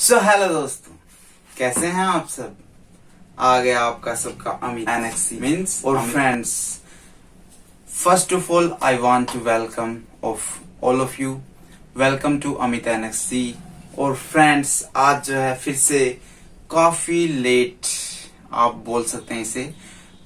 Hello दोस्तों, कैसे हैं आप सब। आ गया आपका सबका अमित एनएक्सी मीन्स और friends. First of all I want to welcome of all of you. Welcome to Amit एनएक्सी। और फ्रेंड्स, आज जो है फिर से काफी लेट आप बोल सकते हैं इसे,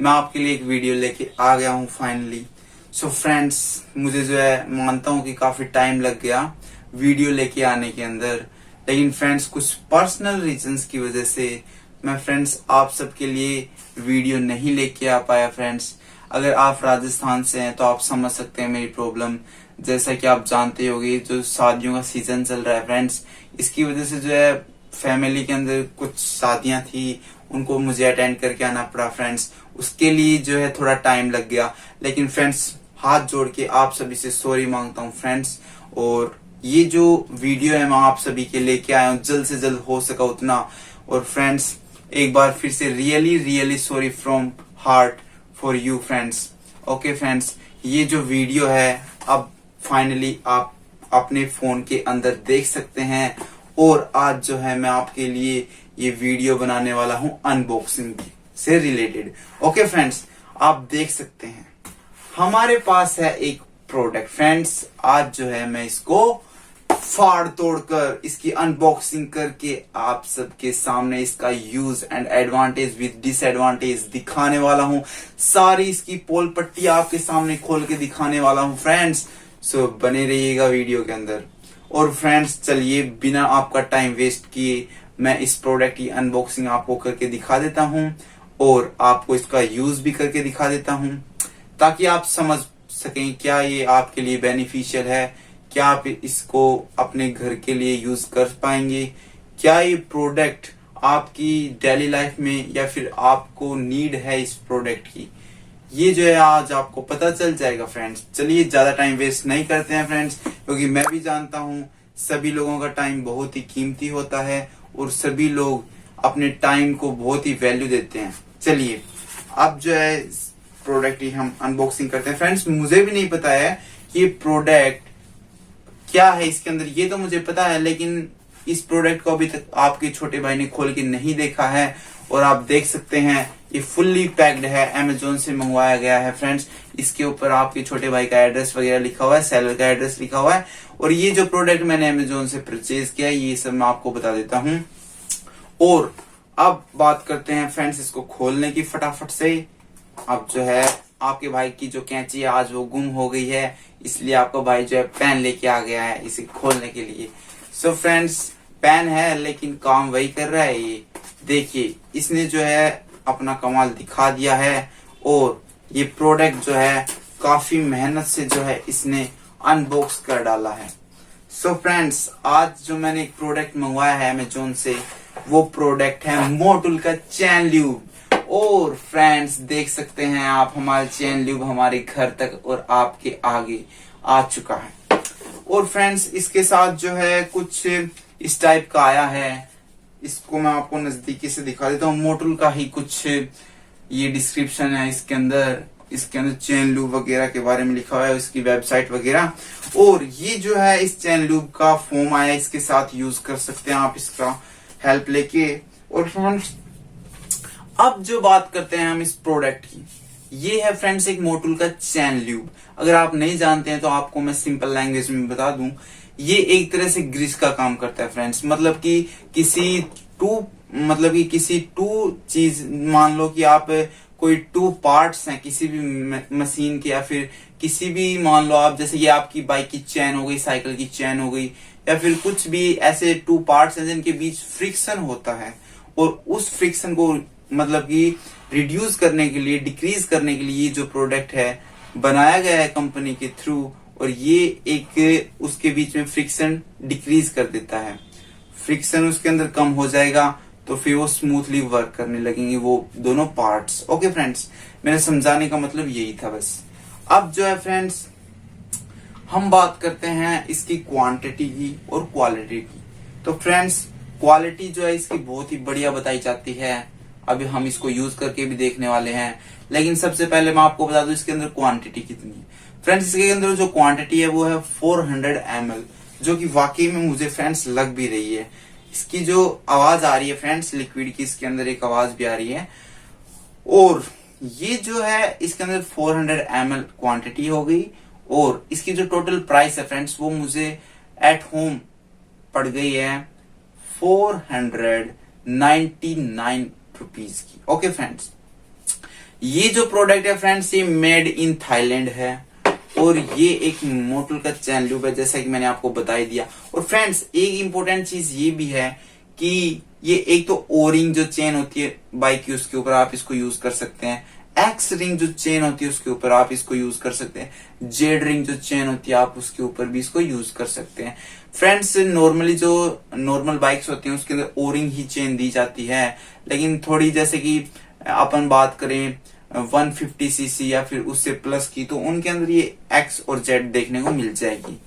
मैं आपके लिए एक वीडियो लेके आ गया हूँ फाइनली। सो फ्रेंड्स, मुझे जो है मानता हूँ कि काफी टाइम लग गया वीडियो लेके आने के अंदर, लेकिन फ्रेंड्स कुछ पर्सनल रीजंस की वजह से मैं फ्रेंड्स आप सबके लिए वीडियो नहीं लेके आ पाया। फ्रेंड्स, अगर आप राजस्थान से हैं तो आप समझ सकते हैं मेरी प्रॉब्लम। जैसा कि आप जानते होंगे, जो शादियों का सीजन चल रहा है फ्रेंड्स, इसकी वजह से जो है फैमिली के अंदर कुछ शादियां थी, उनको मुझे अटेंड करके आना पड़ा फ्रेंड्स। उसके लिए जो है थोड़ा टाइम लग गया, लेकिन फ्रेंड्स हाथ जोड़ के आप सभी से सॉरी मांगता हूँ फ्रेंड्स। और ये जो वीडियो है मैं आप सभी के लेके आया हूँ, जल्द से जल्द हो सका उतना। और फ्रेंड्स, एक बार फिर से really sorry from heart for you friends. Okay friends, ये जो वीडियो है अब फाइनली आप अपने फोन के अंदर देख सकते हैं। और आज जो है मैं आपके लिए ये वीडियो बनाने वाला हूँ अनबॉक्सिंग से रिलेटेड। ओके फ्रेंड्स, आप देख सकते हैं हमारे पास है एक प्रोडक्ट फ्रेंड्स। आज जो है मैं इसको फाड़ तोड़कर इसकी अनबॉक्सिंग करके आप सबके सामने इसका use and advantage with disadvantage दिखाने वाला हूं। सारी इसकी पोल पट्टी आपके सामने खोल के दिखाने वाला हूं फ्रेंड्स। सो बने रहिएगा वीडियो के अंदर। और फ्रेंड्स, चलिए बिना आपका टाइम वेस्ट किए मैं इस प्रोडक्ट की अनबॉक्सिंग आपको करके दिखा देता हूं और आपको इसका यूज भी करके दिखा देता हूं, ताकि आप समझ सकें क्या ये आपके लिए बेनिफिशियल है, क्या आप इसको अपने घर के लिए यूज कर पाएंगे, क्या ये प्रोडक्ट आपकी डेली लाइफ में या फिर आपको नीड है इस प्रोडक्ट की। ये जो है आज आपको पता चल जाएगा फ्रेंड्स। चलिए ज्यादा टाइम वेस्ट नहीं करते हैं फ्रेंड्स, क्योंकि मैं भी जानता हूँ सभी लोगों का टाइम बहुत ही कीमती होता है और सभी लोग अपने टाइम को बहुत ही वैल्यू देते हैं। चलिए अब जो है प्रोडक्ट ही हम अनबॉक्सिंग करते हैं फ्रेंड्स। मुझे भी नहीं पता है कि ये प्रोडक्ट क्या है इसके अंदर, ये तो मुझे पता है, लेकिन इस प्रोडक्ट को अभी तक आपके छोटे भाई ने खोल के नहीं देखा है। और आप देख सकते हैं ये फुल्ली पैक्ड है, अमेजोन से मंगवाया गया है फ्रेंड्स। इसके ऊपर आपके छोटे भाई का एड्रेस वगैरह लिखा हुआ है, सेलर का एड्रेस लिखा हुआ है। और ये जो प्रोडक्ट मैंने अमेजोन से परचेज किया है, ये सब मैं आपको बता देता हूँ। और अब बात करते हैं फ्रेंड्स इसको खोलने की फटाफट से। अब जो है आपके भाई की जो कैंची है आज वो गुम हो गई है, इसलिए आपका भाई जो है पेन लेके आ गया है इसे खोलने के लिए। सो फ्रेंड्स, पेन है लेकिन काम वही कर रहा है। ये देखिए, इसने जो है अपना कमाल दिखा दिया है। और ये प्रोडक्ट जो है काफी मेहनत से जो है इसने अनबॉक्स कर डाला है। सो फ्रेंड्स, आज जो मैंने एक प्रोडक्ट मंगवाया है अमेजोन से, वो प्रोडक्ट है मोटुल का चैन ल्यूब। और फ्रेंड्स देख सकते हैं आप, हमारे चैन ल्यूब हमारे घर तक और आपके आगे आ चुका है। और फ्रेंड्स इसके साथ जो है कुछ इस टाइप का आया है, इसको मैं आपको नजदीकी से दिखा देता हूँ। मोटुल का ही कुछ ये डिस्क्रिप्शन है इसके अंदर चैन लूब वगैरह के बारे में लिखा हुआ है, इसकी वेबसाइट वगैरह। और ये जो है इस चैन लूब का फोम आया, इसके साथ यूज कर सकते हैं आप इसका हेल्प लेके। और फ्रेंड्स अब जो बात करते हैं हम इस प्रोडक्ट की, ये है फ्रेंड्स एक मोटुल का चैन ल्यूब। अगर आप नहीं जानते हैं तो आपको मैं सिंपल लैंग्वेज में बता दूं, ये एक तरह से ग्रीस का काम करता है फ्रेंड्स। मतलब कि किसी टू चीज, मान लो कि आप कोई टू पार्ट्स हैं किसी भी मशीन के, या फिर किसी भी, मान लो आप जैसे ये आपकी बाइक की चैन हो गई, साइकिल की चैन हो गई, या फिर कुछ भी ऐसे टू पार्ट्स हैं जिनके बीच फ्रिक्शन होता है। और उस फ्रिक्शन को मतलब कि रिड्यूस करने के लिए, डिक्रीज करने के लिए ये जो प्रोडक्ट है बनाया गया है कंपनी के थ्रू। और ये एक उसके बीच में फ्रिक्शन डिक्रीज कर देता है। फ्रिक्शन उसके अंदर कम हो जाएगा तो फिर वो स्मूथली वर्क करने लगेंगे वो दोनों पार्ट्स। ओके फ्रेंड्स, मेरे समझाने का मतलब यही था बस। अब जो है फ्रेंड्स हम बात करते हैं इसकी क्वांटिटी की और क्वालिटी की। तो फ्रेंड्स क्वालिटी जो है इसकी बहुत ही बढ़िया बताई जाती है, अभी हम इसको यूज करके भी देखने वाले हैं। लेकिन सबसे पहले मैं आपको बता दूं इसके अंदर क्वांटिटी कितनी है। फ्रेंड्स इसके अंदर जो क्वांटिटी है वो है 400 ml, जो कि वाकई में मुझे फ्रेंड्स लग भी रही है। इसकी जो आवाज आ रही है फ्रेंड्स, लिक्विड की इसके अंदर एक आवाज भी आ रही है। और ये जो है इसके अंदर 400 ml क्वांटिटी हो गई। और इसकी जो टोटल प्राइस है फ्रेंड्स, वो मुझे एट होम पड़ गई है 499 रुपीज की। ओके फ्रेंड्स, ये जो प्रोडक्ट है फ्रेंड्स, ये मेड इन थाईलैंड है। और ये एक मोटुल का चैन लूप है, जैसा कि मैंने आपको बता ही दिया। और फ्रेंड्स, एक इंपॉर्टेंट चीज ये भी है कि ये एक तो ओ रिंग जो चेन होती है बाइक की, उसके ऊपर आप इसको यूज कर सकते हैं। एक्स रिंग जो चेन होती है उसके ऊपर आप इसको यूज कर सकते हैं। जेड रिंग जो चेन होती है आप उसके ऊपर भी इसको यूज कर सकते हैं। फ्रेंड्स, नॉर्मली जो नॉर्मल बाइक्स होती हैं उसके अंदर ओ रिंग ही चेन दी जाती है, लेकिन थोड़ी जैसे कि अपन बात करें 150 सीसी या फिर उससे प्लस की, तो उनके अंदर ये एक्स और जेड देखने को मिल जाएगी।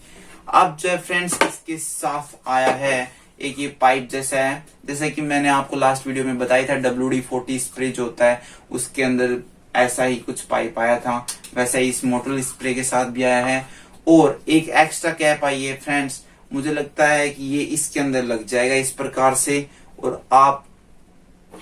अब जो है फ्रेंड्स, इसके साथ आया है एक ये पाइप जैसा है, जैसा कि मैंने आपको लास्ट वीडियो में बताया था WD-40 स्प्रे जो होता है उसके अंदर ऐसा ही कुछ पाइप आया था, वैसा ही इस मोटल स्प्रे के साथ भी आया है। और एक एक्स्ट्रा कैप आई है फ्रेंड्स, मुझे लगता है कि ये इसके अंदर लग जाएगा इस प्रकार से, और आप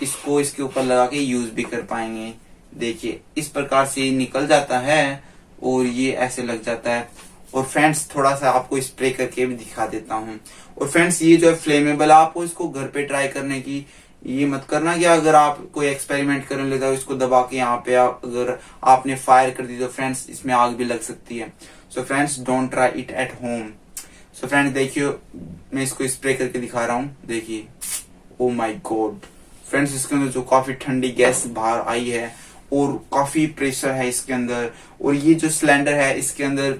इसको इसके ऊपर लगा के यूज भी कर पाएंगे। देखिए इस प्रकार से ये निकल जाता है और ये ऐसे लग जाता है। और फ्रेंड्स, थोड़ा सा आपको स्प्रे करके भी दिखा देता हूँ। और फ्रेंड्स, ये जो है फ्लेमेबल, आपको इसको घर पे ट्राई करने की ये मत करना कि अगर आप कोई एक्सपेरिमेंट करने लगा हो इसको दबा के यहाँ पे अगर आपने फायर कर दी तो फ्रेंड्स इसमें आग भी लग सकती है। So friends, don't try it at home. So friends देखिए, मैं इसको स्प्रे करके दिखा रहा हूँ। देखिए, ओ माई गॉड फ्रेंड्स, इसके अंदर जो काफी ठंडी गैस बाहर आई है और काफी प्रेशर है इसके अंदर। और ये जो सिलेंडर है इसके अंदर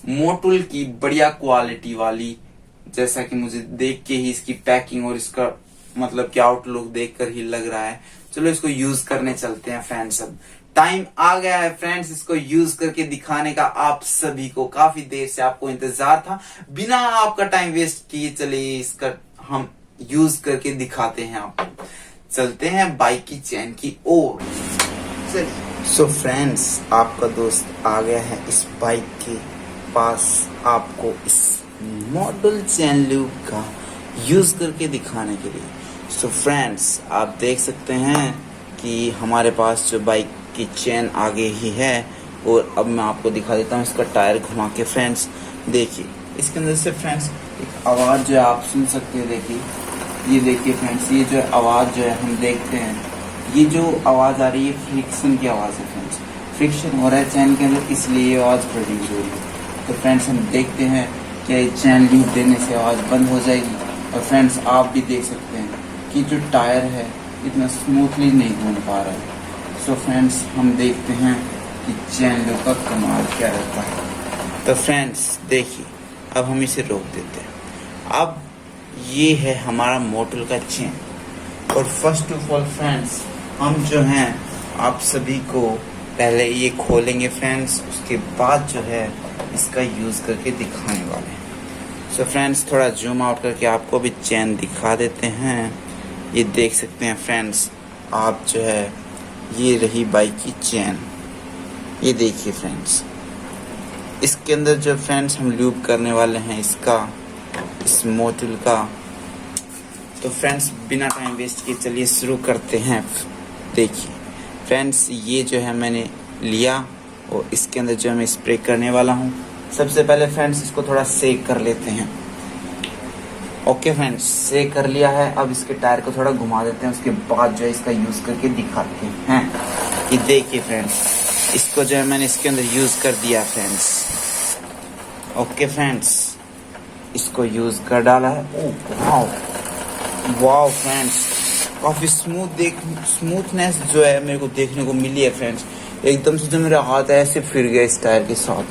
मोटुल की बढ़िया क्वालिटी वाली, जैसा कि मुझे देख के ही इसकी पैकिंग और इसका मतलब कि आउटलुक देखकर ही लग रहा है। चलो इसको यूज करने चलते हैं फ्रेंड्स। अब टाइम आ गया है फ्रेंड्स इसको यूज करके दिखाने का। आप सभी को काफी देर से आपको इंतजार था। बिना आपका टाइम वेस्ट किए चलिए इसका हम यूज करके दिखाते हैं आपको। चलते हैं बाइक की चैन की ओर। सो फ्रेंड्स, आपका दोस्त आ गया है इस बाइक के पास आपको इस मॉडल चैन लूप का यूज करके दिखाने के लिए। सो फ्रेंड्स, आप देख सकते हैं कि हमारे पास जो बाइक की चेन आगे ही है। और अब मैं आपको दिखा देता हूँ इसका टायर घुमा के। फ्रेंड्स देखिए, इसके अंदर से फ्रेंड्स एक आवाज जो है आप सुन सकते हैं। देखिए, ये देखिए फ्रेंड्स, ये जो आवाज जो है हम देखते हैं, ये जो आवाज आ रही है फ्रिक्शन की आवाज है फ्रेंड्स। फ्रिक्शन हो रहा है चैन के अंदर, इसलिए ये आवाज प्रोड्यूस हो रही है। तो फ्रेंड्स हम देखते हैं क्या ये चैन लूप देने से आवाज बंद हो जाएगी। और फ्रेंड्स आप भी देख सकते हैं कि जो टायर है इतना स्मूथली नहीं घूम पा रहा है। सो फ्रेंड्स, हम देखते हैं कि चैन लूप का कमाल क्या रहता है। तो फ्रेंड्स देखिए, अब हम इसे रोक देते हैं। अब ये है हमारा मोटुल का चेन। और फर्स्ट ऑफ ऑल फ्रेंड्स, हम जो हैं आप सभी को पहले ये खोलेंगे फ्रेंड्स, उसके बाद जो है इसका यूज करके दिखाने वाले हैं। सो फ्रेंड्स, थोड़ा जूम आउट करके आपको भी चैन दिखा देते हैं। ये देख सकते हैं फ्रेंड्स आप जो है, ये रही बाइक की चैन। ये देखिए फ्रेंड्स, इसके अंदर जो फ्रेंड्स हम लूप करने वाले हैं इसका, इस मोटुल का। तो फ्रेंड्स बिना टाइम वेस्ट किए चलिए शुरू करते हैं। देखिए फ्रेंड्स, ये जो है मैंने लिया और इसके अंदर जो मैं स्प्रे करने वाला हूँ। सबसे पहले फ्रेंड्स इसको थोड़ा सेक कर लेते हैं। ओके फ्रेंड्स, सेक कर लिया है। अब इसके टायर को थोड़ा घुमा देते हैं, उसके बाद जो है इसका यूज करके दिखाते हैं। ये देखिए फ्रेंड्स, इसको जो है मैंने इसके अंदर यूज कर दिया फ्रेंड्स। ओके फ्रेंड्स, इसको यूज कर डाला है। ओह वाओ फ्रेंड्स, काफी स्मूथनेस जो है मेरे को देखने को मिली है फ्रेंड्स। एकदम से जो मेरा हाथ है ऐसे फिर गया इस टायर के साथ।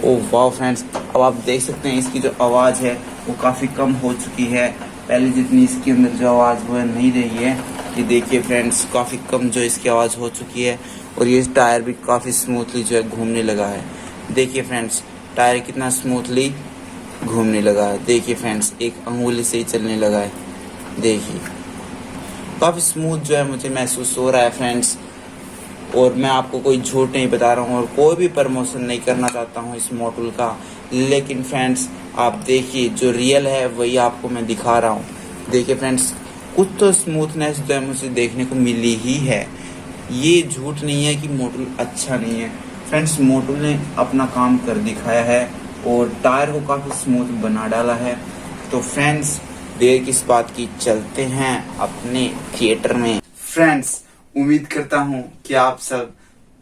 ओह वाओ फ्रेंड्स, अब आप देख सकते हैं इसकी जो आवाज है वो काफी कम हो चुकी है। पहले जितनी इसके अंदर जो आवाज वो नहीं रही है। ये देखिए फ्रेंड्स, काफी कम जो इसकी आवाज हो चुकी है। और ये टायर भी काफी स्मूथली जो है घूमने लगा है। देखिए फ्रेंड्स, टायर कितना स्मूथली घूमने लगा है। देखिए फ्रेंड्स, एक अंगुली से ही चलने लगा है। देखिए काफी स्मूथ जो है मुझे महसूस हो रहा है फ्रेंड्स। और मैं आपको कोई झूठ नहीं बता रहा हूँ और कोई भी प्रमोशन नहीं करना चाहता हूँ इस मोटुल का। लेकिन फ्रेंड्स आप देखिए, जो रियल है वही आपको मैं दिखा रहा हूँ। देखिए फ्रेंड्स, कुछ तो स्मूथनेस जो है मुझे देखने को मिली ही है। ये झूठ नहीं है कि मोटुल अच्छा नहीं है। फ्रेंड्स, मोटुल ने अपना काम कर दिखाया है और टायर को काफ़ी स्मूथ बना डाला है। तो फ्रेंड्स, देर किस बात की, चलते हैं अपने थिएटर में। फ्रेंड्स, उम्मीद करता हूँ कि आप सब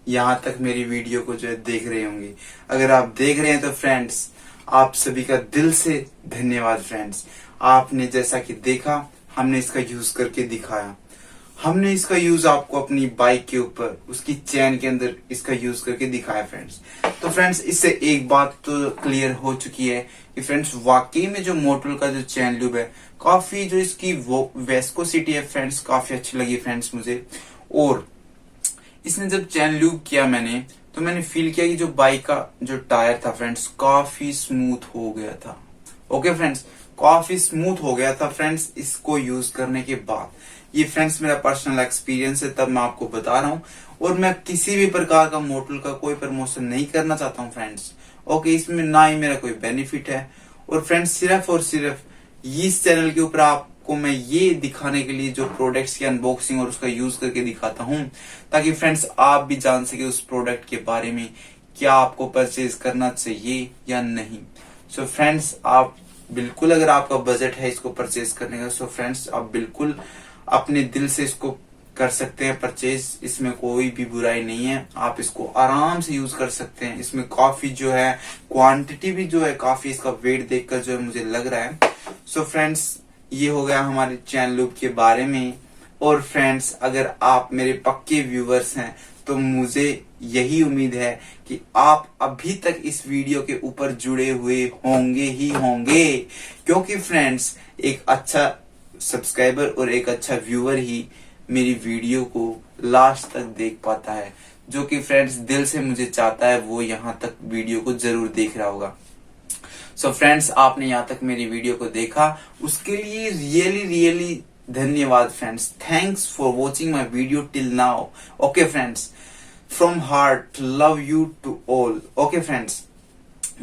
यहाँ तक मेरी वीडियो को जो है देख रहे होंगे। अगर आप देख रहे हैं तो फ्रेंड्स, आप सभी का दिल से धन्यवाद। फ्रेंड्स, आपने जैसा कि देखा, हमने इसका यूज करके दिखाया। हमने इसका यूज आपको अपनी बाइक के ऊपर, उसकी चेन के अंदर इसका यूज करके दिखाया फ्रेंड्स। तो फ्रेंड्स, इससे एक बात तो क्लियर हो चुकी है कि फ्रेंड्स, वाकई में जो मोटुल का जो चेन लूब है, काफी जो इसकी वो वेस्कोसिटी है फ्रेंड्स, काफी अच्छी लगी फ्रेंड्स मुझे। और इसने जब चेन लूब किया मैंने, तो मैंने फील किया कि जो बाइक का जो टायर था फ्रेंड्स, काफी स्मूथ हो गया था। ओके फ्रेंड्स, काफी स्मूथ हो गया था फ्रेंड्स इसको यूज करने के बाद। ये फ्रेंड्स मेरा पर्सनल एक्सपीरियंस है, तब मैं आपको बता रहा हूँ। और मैं किसी भी प्रकार का मोटुल का कोई प्रमोशन नहीं करना चाहता हूँ फ्रेंड्स। ओके, इसमें ना ही मेरा कोई बेनिफिट है। और फ्रेंड्स, सिर्फ और सिर्फ इस चैनल के ऊपर आपको मैं ये दिखाने के लिए जो प्रोडक्ट्स की अनबॉक्सिंग और उसका यूज करके दिखाता हूँ, ताकि फ्रेंड्स आप भी जान सके उस प्रोडक्ट के बारे में, क्या आपको परचेज करना चाहिए या नहीं। सो फ्रेंड्स, आप बिल्कुल, अगर आपका बजट है इसको परचेज करने का, सो फ्रेंड्स आप बिल्कुल अपने दिल से इसको कर सकते हैं परचेज। इसमें कोई भी बुराई नहीं है, आप इसको आराम से यूज कर सकते हैं। इसमें काफी जो है क्वांटिटी भी जो है, काफी इसका वेट देखकर जो है मुझे लग रहा है। सो फ्रेंड्स, ये हो गया हमारे चैन लूब के बारे में। और फ्रेंड्स, अगर आप मेरे पक्के व्यूवर्स हैं तो मुझे यही उम्मीद है कि आप अभी तक इस वीडियो के ऊपर जुड़े हुए होंगे ही होंगे, क्योंकि फ्रेंड्स, एक अच्छा सब्सक्राइबर और एक अच्छा व्यूअर ही मेरी वीडियो को लास्ट तक देख पाता है। जो कि फ्रेंड्स दिल से मुझे चाहता है वो यहाँ तक वीडियो को जरूर देख रहा होगा। सो फ्रेंड्स, आपने यहाँ तक मेरी वीडियो को देखा, उसके लिए रियली रियली धन्यवाद friends. Thanks for watching my video till now. Okay friends, from heart love you to all. Okay friends,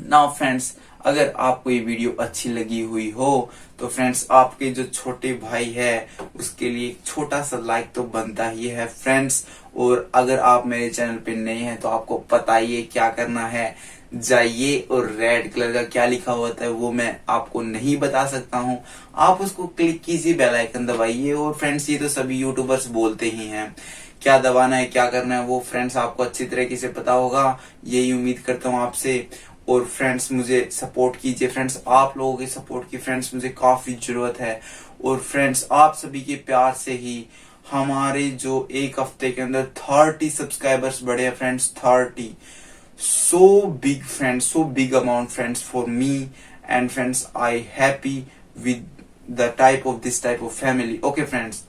now friends, अगर आपको ये वीडियो अच्छी लगी हुई हो तो फ्रेंड्स, आपके जो छोटे भाई है उसके लिए एक छोटा सा लाइक तो बनता ही है फ्रेंड्स। और अगर आप मेरे चैनल पे नए हैं तो आपको पता ही है क्या करना है। जाइए और रेड कलर का क्या लिखा होता है वो मैं आपको नहीं बता सकता हूँ, आप उसको क्लिक कीजिए, बेल आइकन दबाइए। और फ्रेंड्स, ये तो सभी यूट्यूबर्स बोलते ही हैं, क्या दबाना है क्या करना है वो फ्रेंड्स आपको अच्छी तरीके से पता होगा, यही उम्मीद करता हूँ आपसे। और फ्रेंड्स, मुझे सपोर्ट कीजिए फ्रेंड्स, आप लोगों के सपोर्ट की फ्रेंड्स मुझे काफी जरूरत है। और फ्रेंड्स, आप सभी के प्यार से ही हमारे जो एक हफ्ते के अंदर 30 सब्सक्राइबर्स बढ़े हैं friends. 30, so big friends, so big amount friends for me, and friends, I happy with the type of this type of family. Okay friends,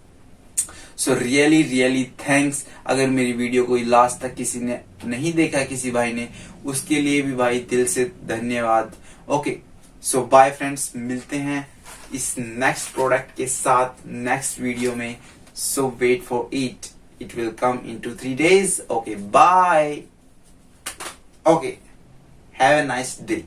so really really thanks। अगर मेरी वीडियो को लास्ट तक किसी ने नहीं देखा, किसी भाई ने, उसके लिए भी भाई दिल से धन्यवाद। ओके, सो बाय फ्रेंड्स, मिलते हैं इस नेक्स्ट प्रोडक्ट के साथ नेक्स्ट वीडियो में। So wait for it will come in 2-3 days। Okay, bye. Okay, have a nice day.